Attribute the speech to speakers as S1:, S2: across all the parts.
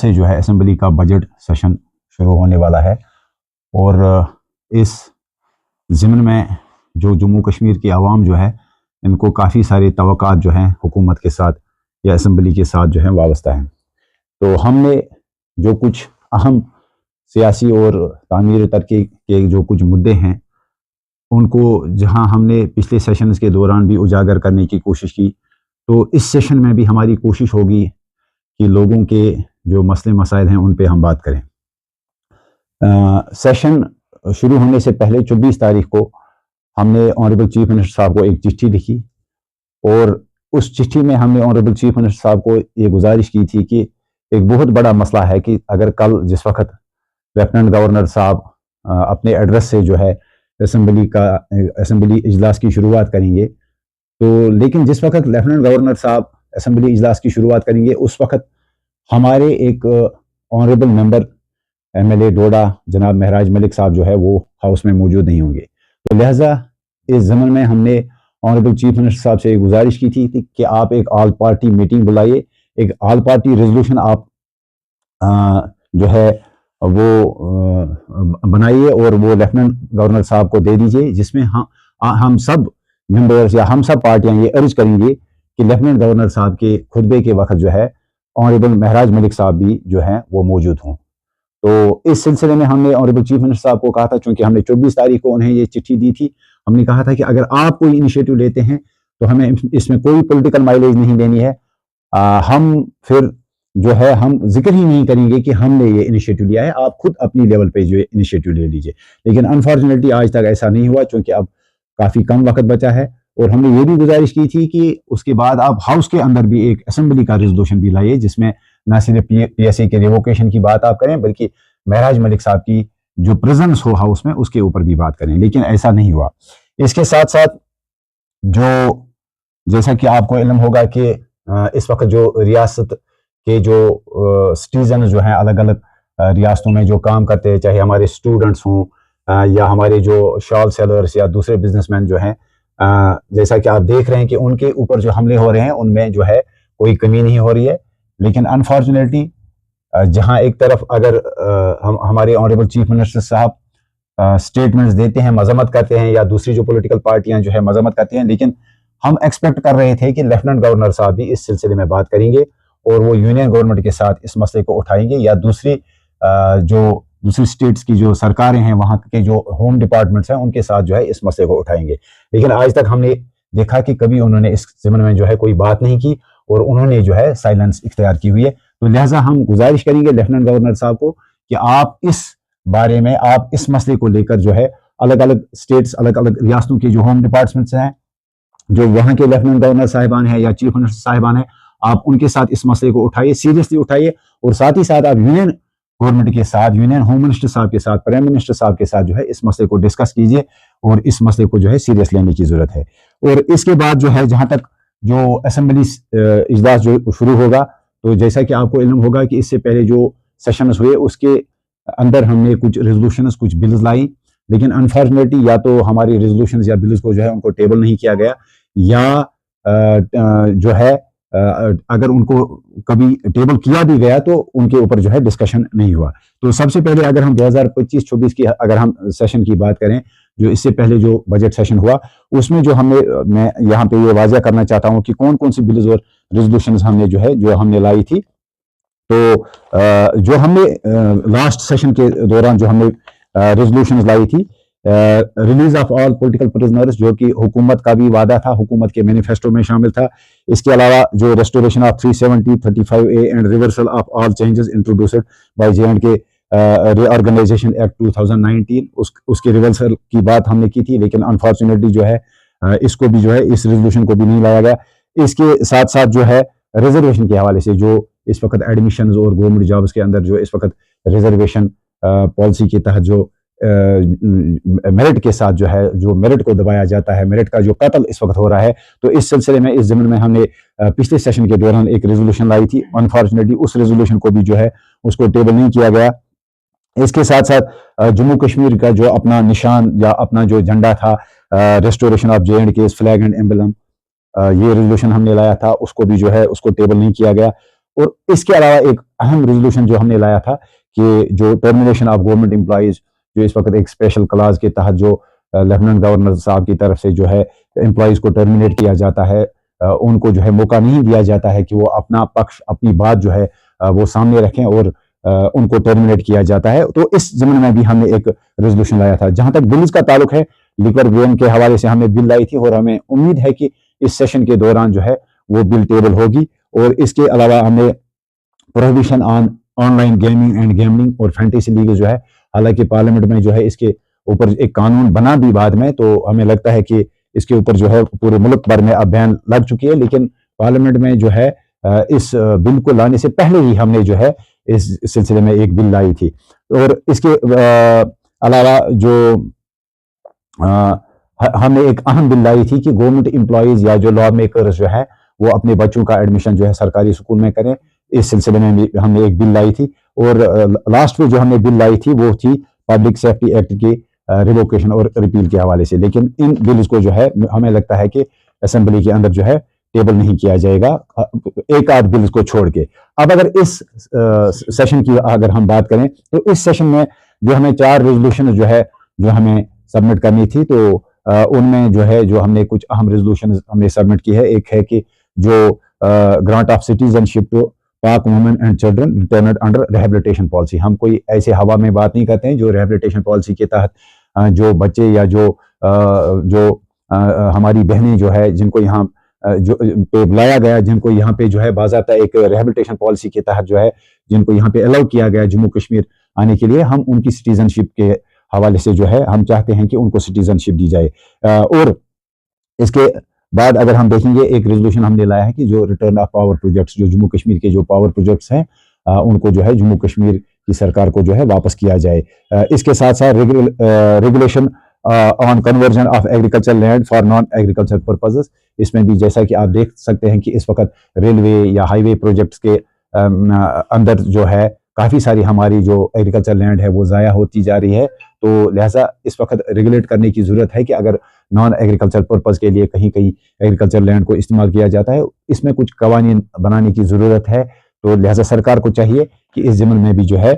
S1: से जो है असेंबली का बजट सेशन शुरू होने वाला है और इस ज़िम्न में जो जम्मू कश्मीर की आवाम जो है इनको काफ़ी सारे तवक्कात जो हैं हुकूमत के साथ या असेंबली के साथ जो है वाबस्ता हैं। तो हमने जो कुछ अहम सियासी और तामीर तरक्की के जो कुछ मुद्दे हैं उनको जहां हमने पिछले सेशंस के दौरान भी उजागर करने की कोशिश की, तो इस सेशन में भी हमारी कोशिश होगी कि लोगों के जो मसले मसाइल हैं उन पे हम बात करें। सेशन शुरू होने से पहले 24 तारीख को हमने ऑनरेबल चीफ मिनिस्टर साहब को एक चिट्ठी लिखी और उस चिट्ठी में हमने ऑनरेबल चीफ मिनिस्टर साहब को ये गुजारिश की थी कि एक बहुत बड़ा मसला है कि अगर कल जिस वक्त लेफ्टिनेंट गवर्नर साहब अपने एड्रेस से जो है असेंबली इजलास की शुरुआत करेंगे, तो लेकिन जिस वक्त लेफ्टिनेंट गवर्नर साहब असेंबली इजलास की शुरुआत करेंगे उस वक्त हमारे एक ऑनरेबल मेंबर एमएलए डोडा जनाब महराज मलिक साहब जो है वो हाउस में मौजूद नहीं होंगे। तो लिहाजा इस ज़मन में हमने ऑनरेबल चीफ मिनिस्टर साहब से गुजारिश की थी कि आप एक ऑल पार्टी मीटिंग बुलाइए, एक ऑल पार्टी रेजोल्यूशन आप जो है वो बनाइए और वो लेफ्टिनेंट गवर्नर साहब को दे दीजिए, जिसमें हम सब मेंबर्स या हम सब पार्टियां ये अर्ज करेंगे कि लेफ्टिनेंट गवर्नर साहब के खुतबे के वक्त जो है ऑनरेबल महराज मलिक साहब भी जो हैं वो मौजूद हों। तो इस सिलसिले में हमने ऑनरेबल चीफ मिनिस्टर साहब को कहा था, चूंकि हमने 24 तारीख को उन्हें ये चिट्ठी दी थी, हमने कहा था कि अगर आप कोई इनिशिएटिव लेते हैं तो हमें इसमें कोई पॉलिटिकल माइलेज नहीं देनी है, हम फिर जो है हम जिक्र ही नहीं करेंगे कि हमने ये इनिशिएटिव लिया है, आप खुद अपनी लेवल पे जो इनिशिएटिव ले लीजिए। लेकिन अनफॉर्चुनेटली आज तक ऐसा नहीं हुआ, चूंकि अब काफ़ी कम वक्त बचा है और हमने ये भी गुजारिश की थी कि उसके बाद आप हाउस के अंदर भी एक असेंबली का रेजोल्यूशन भी लाइए, जिसमें न सिर्फ पीएसए के रिवोकेशन की बात आप करें बल्कि महराज मलिक साहब की जो प्रेजेंस हो हाउस में उसके ऊपर भी बात करें, लेकिन ऐसा नहीं हुआ। इसके साथ साथ जो जैसा कि आपको इल्म होगा कि इस वक्त जो रियासत के जो सिटीजन जो हैं अलग अलग रियासतों में जो काम करते हैं, चाहे हमारे स्टूडेंट्स हों या हमारे जो शॉल सेलर्स या दूसरे बिजनेसमैन जो हैं, जैसा कि आप देख रहे हैं कि उनके ऊपर जो हमले हो रहे हैं उनमें जो है कोई कमी नहीं हो रही है। लेकिन अनफॉर्चुनेटली जहां एक तरफ अगर हमारे ऑनरेबल चीफ मिनिस्टर साहब स्टेटमेंट्स देते हैं, मजम्मत करते हैं, या दूसरी जो पॉलिटिकल पार्टियां जो है मजम्मत करती हैं, लेकिन हम एक्सपेक्ट कर रहे थे कि लेफ्टिनेंट गवर्नर साहब भी इस सिलसिले में बात करेंगे और वो यूनियन गवर्नमेंट के साथ इस मसले को उठाएंगे, या दूसरी स्टेट्स की जो सरकारें हैं वहाँ के जो होम डिपार्टमेंट्स हैं उनके साथ जो है इस मसले को उठाएंगे। लेकिन आज तक हमने देखा कि कभी उन्होंने इस ज़िम्न में जो है कोई बात नहीं की और उन्होंने जो है साइलेंस इख्तियार की हुई है। तो लिहाजा हम गुजारिश करेंगे लेफ्टिनेंट गवर्नर साहब को कि आप इस बारे में, आप इस मसले को लेकर जो है अलग अलग स्टेट्स, अलग अलग रियासतों के जो होम डिपार्टमेंट्स हैं, जो वहाँ के लेफ्टिनेंट गवर्नर साहिबान हैं या चीफ मिनिस्टर साहिबान हैं, आप उनके साथ इस मसले को उठाइए, सीरियसली उठाइए, और साथ ही साथ आप यूनियन गवर्नमेंट के साथ, यूनियन होम मिनिस्टर साहब के साथ, प्राइम मिनिस्टर साहब के साथ जो है इस मसले को डिस्कस कीजिए और इस मसले को जो है सीरियस लेने की जरूरत है। और इसके बाद जो है जहां तक जो असेंबली इजलास जो शुरू होगा, तो जैसा कि आपको इल्म होगा कि इससे पहले जो सेशंस हुए उसके अंदर हमने कुछ रेजोल्यूशंस, कुछ बिल्स लाई, लेकिन अनफॉर्चुनेटली या तो हमारी रेजोल्यूशंस या बिल्स को जो है उनको टेबल नहीं किया गया, या जो है अगर उनको कभी टेबल किया भी गया तो उनके ऊपर जो है डिस्कशन नहीं हुआ। तो सबसे पहले अगर हम 2025-26 की अगर हम सेशन की बात करें, जो इससे पहले जो बजट सेशन हुआ उसमें जो मैं यहाँ पे ये वाज़िया करना चाहता हूँ कि कौन कौन सी बिल्स और रेजोल्यूशंस हमने जो हमने लाई थी। तो जो हमने लास्ट सेशन के दौरान जो हमने रेजोल्यूशंस लाई थी, release of all political prisoners, जो कि हुकूमत का भी वादा था, हुकूमत के मैनिफेस्टो में शामिल था। इसके अलावा जो restoration of 370, 35A and reversal of all changes introduced by J&K reorganisation act 2019, उसके रिवर्सल की बात हमने की थी, लेकिन अनफॉर्चुनेटली जो है इसको भी जो है इस रेजोल्यूशन को भी नहीं लाया गया। इसके साथ साथ जो है रिजर्वेशन के हवाले से जो इस वक्त एडमिशन और गवर्नमेंट जॉब्स के अंदर जो इस वक्त रिजर्वेशन पॉलिसी के तहत जो मेरिट के साथ जो है, जो मेरिट को दबाया जाता है, मेरिट का जो कत्ल इस वक्त हो रहा है, तो इस सिलसिले में इस ज़मीन में हमने पिछले सेशन के दौरान एक रेजोल्यूशन लाई थी। अनफॉर्चुनेटली उस रेजोल्यूशन को भी जो है उसको टेबल नहीं किया गया। इसके साथ साथ जम्मू कश्मीर का जो अपना निशान या अपना जो झंडा था, restoration of J&K flag and emblem, ये रेजोल्यूशन हमने लाया था, उसको भी जो है उसको टेबल नहीं किया गया। और इसके अलावा एक अहम रेजोल्यूशन जो हमने लाया था कि जो टर्मिनेशन ऑफ गवर्नमेंट एम्प्लॉइज, जो इस वक्त एक स्पेशल क्लास के तहत जो लेफ्टिनेंट गवर्नर साहब की तरफ से जो है एम्प्लॉइज को टर्मिनेट किया जाता है, उनको जो है मौका नहीं दिया जाता है कि वो अपना पक्ष, अपनी बात जो है वो सामने रखें, और उनको टर्मिनेट किया जाता है। तो इस ज़मीन में भी हमने एक रेजोल्यूशन लाया था। जहां तक बिल्स का ताल्लुक है, लिकर बैन के हवाले से हमने बिल लाई थी, और हमें उम्मीद है कि इस सेशन के दौरान जो है वो बिल टेबल होगी। और इसके अलावा हमने prohibition on online gaming and gambling और फैंटेसी लीग जो है, हालांकि पार्लियामेंट में जो है इसके ऊपर एक कानून बना भी बाद में, तो हमें लगता है कि इसके ऊपर जो है पूरे मुल्क भर में अब बैन लग चुकी है, लेकिन पार्लियामेंट में जो है इस बिल को लाने से पहले ही हमने जो है इस सिलसिले में एक बिल लाई थी। और इसके अलावा जो हमने एक अहम बिल लाई थी कि गवर्नमेंट एम्प्लॉइज या जो लॉ मेकर्स जो है वो अपने बच्चों का एडमिशन जो है सरकारी स्कूल में करें। इस सिलसिले में भी हमने एक बिल लाई थी। और लास्ट में जो हमने बिल लाई थी वो थी पब्लिक सेफ्टी एक्ट की रिवोकेशन और रिपील के हवाले से। लेकिन इन बिल्स को जो है हमें लगता है कि असेंबली के अंदर जो है टेबल नहीं किया जाएगा, एक आध बिल्स को छोड़ के। अब अगर इस सेशन की अगर हम बात करें तो इस सेशन में जो हमें 4 रेजोल्यूशन जो है जो हमें सबमिट करनी थी, तो उनमें जो है जो हमने कुछ अहम रेजोल्यूशन हमने सबमिट की है। एक है कि जो ग्रांट ऑफ सिटीजनशिप टू पाक women and children returned under rehabilitation policy. हम कोई ऐसे हवा में बात नहीं करते हैं। जो रिहेबिलिटेशन पॉलिसी के तहत जो बच्चे या जो हमारी बहनें जो है जिनको यहाँ जो पे बुलाया गया, जिनको यहाँ पे जो है बाज़ाब्ता एक रिहेबिलिटेशन पॉलिसी के तहत जो है जिनको यहाँ पे अलाउ किया गया जम्मू कश्मीर आने के लिए, हम उनकी सिटीजनशिप के हवाले से जो है हम चाहते हैं कि उनको सिटीजनशिप दी जाए। और इसके बाद अगर हम देखेंगे एक रेजोल्यूशन हमने लाया है कि जो रिटर्न ऑफ पावर प्रोजेक्ट्स, जो जम्मू कश्मीर के जो पावर प्रोजेक्ट्स हैं उनको जो है जम्मू कश्मीर की सरकार को जो है वापस किया जाए। इसके साथ साथ regulation on conversion of agriculture land for non agriculture purposes. इसमें भी जैसा कि आप देख सकते हैं कि इस वक्त रेलवे या हाईवे प्रोजेक्ट्स के अंदर जो है काफ़ी सारी हमारी जो एग्रीकल्चर लैंड है वो ज़ाया होती जा रही है। तो लिहाजा इस वक्त रेगुलेट करने की ज़रूरत है कि अगर नॉन एग्रीकल्चर पर्पज़ के लिए कहीं कहीं एग्रीकल्चर लैंड को इस्तेमाल किया जाता है, इसमें कुछ कवानीन बनाने की ज़रूरत है। तो लिहाजा सरकार को चाहिए कि इस ज़मीन में भी जो है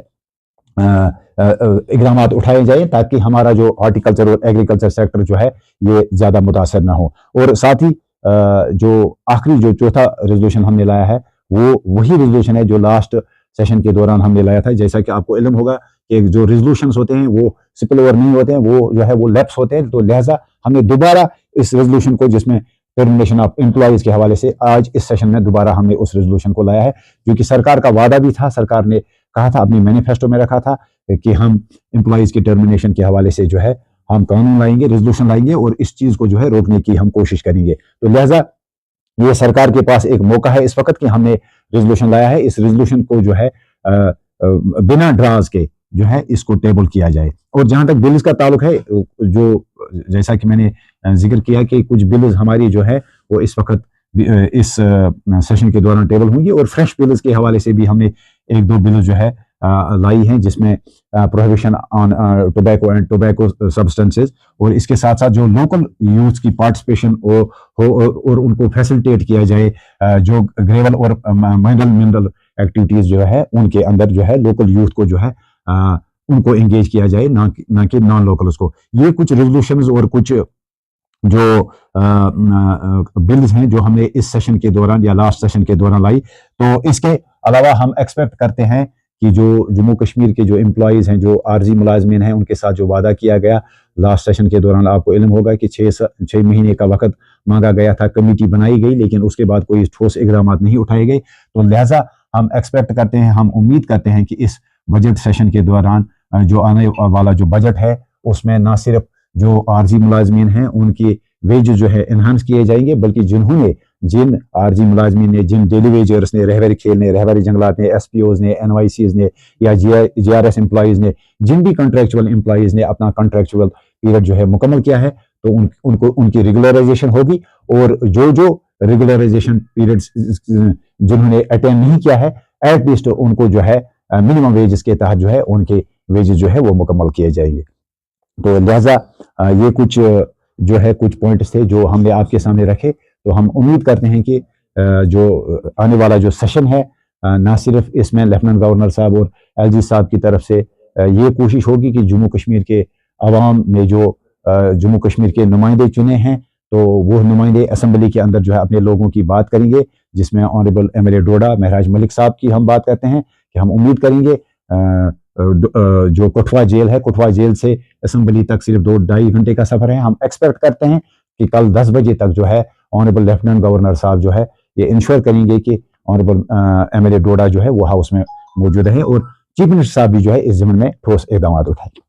S1: इकदाम उठाए जाए ताकि हमारा जो हॉर्टिकल्चर और एग्रीकल्चर सेक्टर जो है ये ज़्यादा मुतासर ना हो। और साथ ही जो आखिरी जो चौथा रेजोल्यूशन हमने लाया है वो वही रेजोल्यूशन है जो लास्ट सेशन के दौरान हमने लाया था। जैसा कि आपको इल्म होगा कि जो रेजोल्यूशंस होते हैं वो स्पिल ओवर नहीं होते हैं, वो जो है वो लैप्स होते हैं। तो लिहाजा हमने दोबारा इस रेजोल्यूशन को, जिसमें टर्मिनेशन ऑफ एम्प्लॉइज के हवाले से, आज इस सेशन में दोबारा हमने उस रेजोल्यूशन को लाया है, जो कि सरकार का वादा भी था। सरकार ने कहा था, अपनी मैनिफेस्टो में रखा था कि हम एम्प्लॉइज की टर्मिनेशन के हवाले से जो है हम कानून लाएंगे, रेजोल्यूशन लाएंगे और इस चीज़ को जो है रोकने की हम कोशिश करेंगे। तो लिहाजा ये सरकार के पास एक मौका है इस वक्त कि हमने रेजोल्यूशन लाया है। इस रेजोल्यूशन को जो है बिना ड्राज के जो है इसको टेबल किया जाए। और जहां तक बिल्स का ताल्लुक है, जो जैसा कि मैंने जिक्र किया कि कुछ बिल्स हमारी जो है वो इस वक्त इस सेशन के दौरान टेबल होंगी, और फ्रेश बिल्स के हवाले से भी हमने एक दो बिल जो है लाई हैं, जिसमें prohibition on tobacco and tobacco substances, और इसके साथ साथ जो लोकल यूथ की पार्टिसिपेशन हो और उनको फैसिलिटेट किया जाए, जो ग्रेवल और मिनरल एक्टिविटीज जो है उनके अंदर जो है लोकल यूथ को जो है उनको एंगेज किया जाए, ना कि नॉन लोकल्स को। ये कुछ रेजोल्यूशंस और कुछ जो बिल्स हैं जो हमने इस सेशन के दौरान या लास्ट सेशन के दौरान लाई। तो इसके अलावा हम एक्सपेक्ट करते हैं कि जो जम्मू कश्मीर के जो एम्प्लॉइज़ हैं, जो आर्जी मुलाजमीन हैं, उनके साथ जो वादा किया गया लास्ट सेशन के दौरान, आपको इल्म होगा कि 6 महीने का वक्त मांगा गया था, कमेटी बनाई गई, लेकिन उसके बाद कोई ठोस इकदाम नहीं उठाए गए। तो लिहाजा हम एक्सपेक्ट करते हैं, हम उम्मीद करते हैं कि इस बजट सेशन के दौरान जो आने वाला जो बजट है उसमें ना सिर्फ जो आर्जी मुलाजमीन हैं उनकी वेज जो है इन्हांस किए जाएंगे, बल्कि जिन आर्जी मुलाजमीन ने, जिन डेली वेजर्स ने, रहबरी खेल ने, रहबरी जंगलात ने, SPOs ने, NYCs ने या GRS एम्प्लॉइज़ ने, जिन भी कॉन्ट्रेक्चुअल एम्प्लॉइज़ ने अपना कॉन्ट्रेक्चुअल पीरियड जो है मुकम्मल किया है, तो उनको उनकी रेगुलराइजेशन होगी। और जो रेगुलराइजेशन पीरियड्स जिन्होंने अटेंड नहीं किया है, एटलीस्ट उनको जो है मिनिमम वेजेस के तहत जो है उनके वेजेस जो है वो मुकम्मल किए जाएंगे। तो लिहाजा ये कुछ जो है कुछ पॉइंट्स थे जो हमने आपके सामने रखे। तो हम उम्मीद करते हैं कि जो आने वाला जो सेशन है ना सिर्फ इसमें लेफ्टिनेंट गवर्नर साहब और एलजी साहब की तरफ से ये कोशिश होगी कि जम्मू कश्मीर के अवाम ने जो जम्मू कश्मीर के नुमाइंदे चुने हैं, तो वो नुमाइंदे असम्बली के अंदर जो है अपने लोगों की बात करेंगे, जिसमें ऑनरेबल एमएलए डोडा महराज मलिक साहब की हम बात करते हैं कि हम उम्मीद करेंगे जो कठुआ जेल है, कठुआ जेल से असम्बली तक सिर्फ 2-2.5 घंटे का सफर है। हम एक्सपेक्ट करते हैं कि कल 10 बजे तक जो है ऑनरेबल लेफ्टिनेंट गवर्नर साहब जो है ये इंश्योर करेंगे कि ऑनरेबल एमएलए डोडा जो है वो हाउस में मौजूद है और चीफ मिनिस्टर साहब भी जो है इस ज़मीन में ठोस इकदाम उठाएंगे।